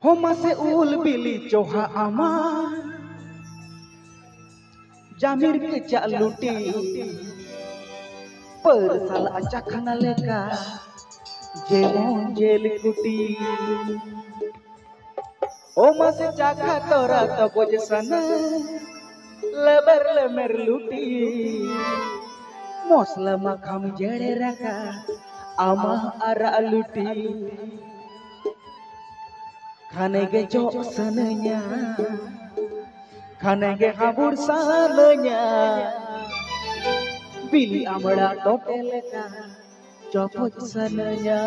Homa se ul bili coha ama jamir ke luti per salah acakana leka jemon jel kuti Homa se caka tora taboj sana leber lemer luti mosla makham jere raka ama ara luti खाने के जो सनया खाने के हाबुर सालnya बिली आमड़ा total का चौपट सनया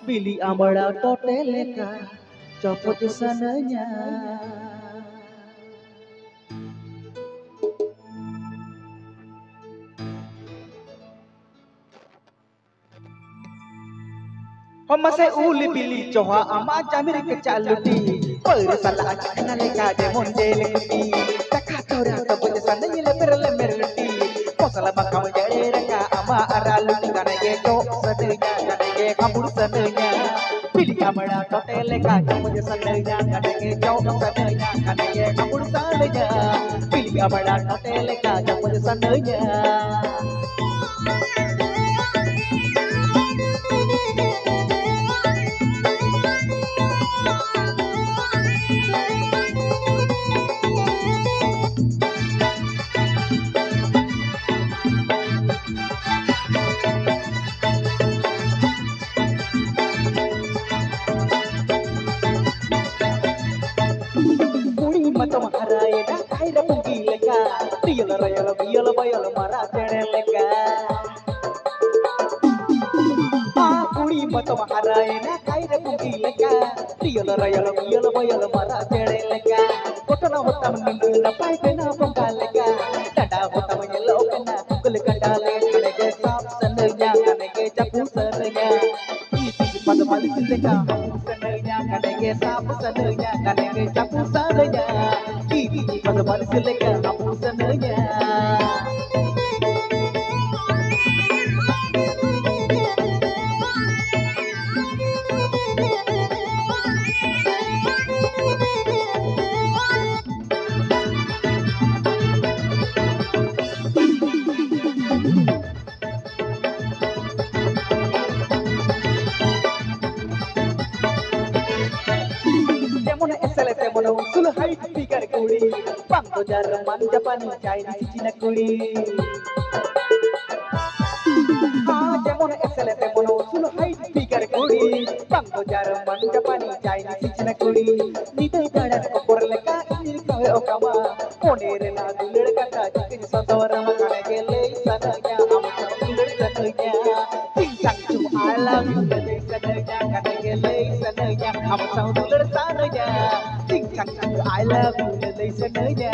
बिली आमड़ा total का चौपट सनया Homa se uli bili coha ama jamir ke luti per salah acakana leka jemon jel kuti taka tora taboj sana leber lemer luti mosala makam jare raka ama ara luti kanege jo sadenya kanege kabur sanenya bili amada tote leka taboj sanenya kanege jo sadenya kanege kabur sanenya bili amada tote leka taboj sanenya Matom harai na kaira pungi leka Riyal rayal biyal bayal mara jene leka Kuri matom harai na kaira pungi leka Riyal rayal biyal bayal mara jene leka Kotana hotam nindu na pai kena pungka leka Dada hotam yellow kena kukul kandale Kanege sap sananya kanege japu sananya Isi pada malik leka sananya kanege sap sananya kanege japu sananya Isi pada malik leka japu sananya Mono sul height figure kuri Bangdo Jerman Japani Chinese China kuri Jemon excellent mono sul height figure kuri Bangdo Jerman Japani Chinese China kuri Nite tada kokor leka ini kawe okama Onere la dulur kata jikin sodora makane gele sananya amsa dulur sananya Cincang cu I love you gele sananya kane gele sananya amsa dulur sananya Cincang cu I love you gele sananya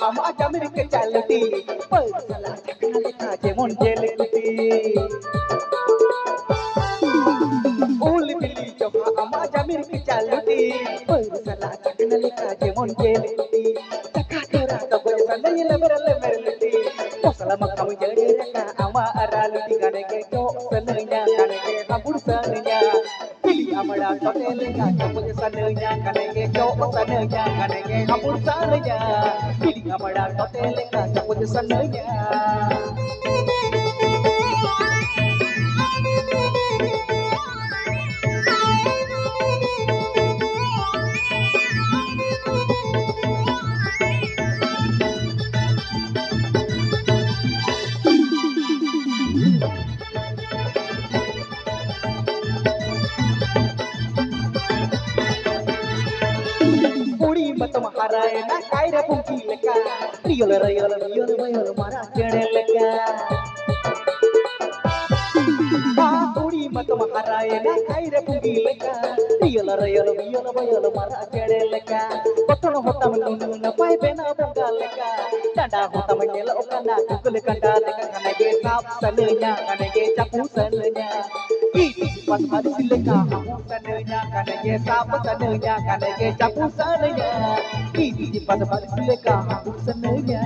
Ama jamir ke luti per salah acakana leka jemon jel kuti uli bili coba ama jamir ke luti per salah acakana leka jemon jel kuti taka tora taboj sananya leber lemer luti mosala makam jare raka ama ara luti kanege jo sananya kanege kabur sananya bili amada tote leka taboj sananya kanege jo sananya kanege kabur sananya bili amada tote leka taboj sananya matom harai na kaira pungi leka Riyal rayal biyal bayal mara jene leka Kuri matom harai na kaira pungi leka Riyal rayalo biyolo boyolo mara cede leka kotono hotam nunu na pai bena bonga leka dada hotam nyelo kana kukul kanda leka kanage sap sanenya kanage chapu sanenya iti pas mari sileka hapu sanenya kanage sap sanenya kanage chapu sanenya iti pas mari sileka hapu sanenya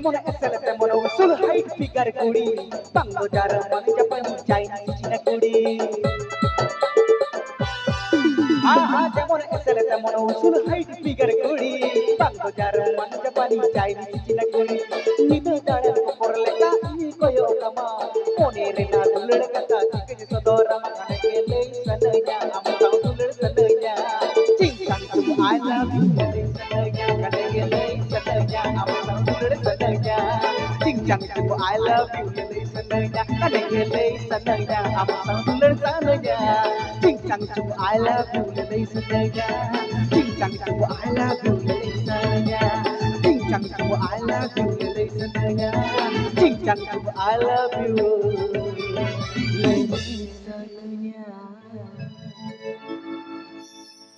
যেমন এসেলে তেমন উসুল height figure কুড়ি bungalow যার মানে জাপানি Chinese চীনা কুড়ি আহা যেমন এসেলে তেমন উসুল হাইট ফিগার কুড়ি বাংলো যার মানে জাপানি চাইনিজ চীনা কুড়ি নিতে দাঁড়ার উপর লেখা ই কয়ো কামা মনে রে না দুলড় কথা চিকে যে সদর মাখানে গেলে সনয়া আমা দুলড় সনয়া চিংচাং তুম আই লাভ ইউ সনয়া কানে গেলে সনয়া আমা sanaya cincang cunggu I love you lele sanaya kanegele sanaya amang tuler sanaya cincang cunggu I love you lele sanaya cincang cunggu I love you lele sanaya cincang cunggu I love you lele sanaya cincang cunggu I love you lele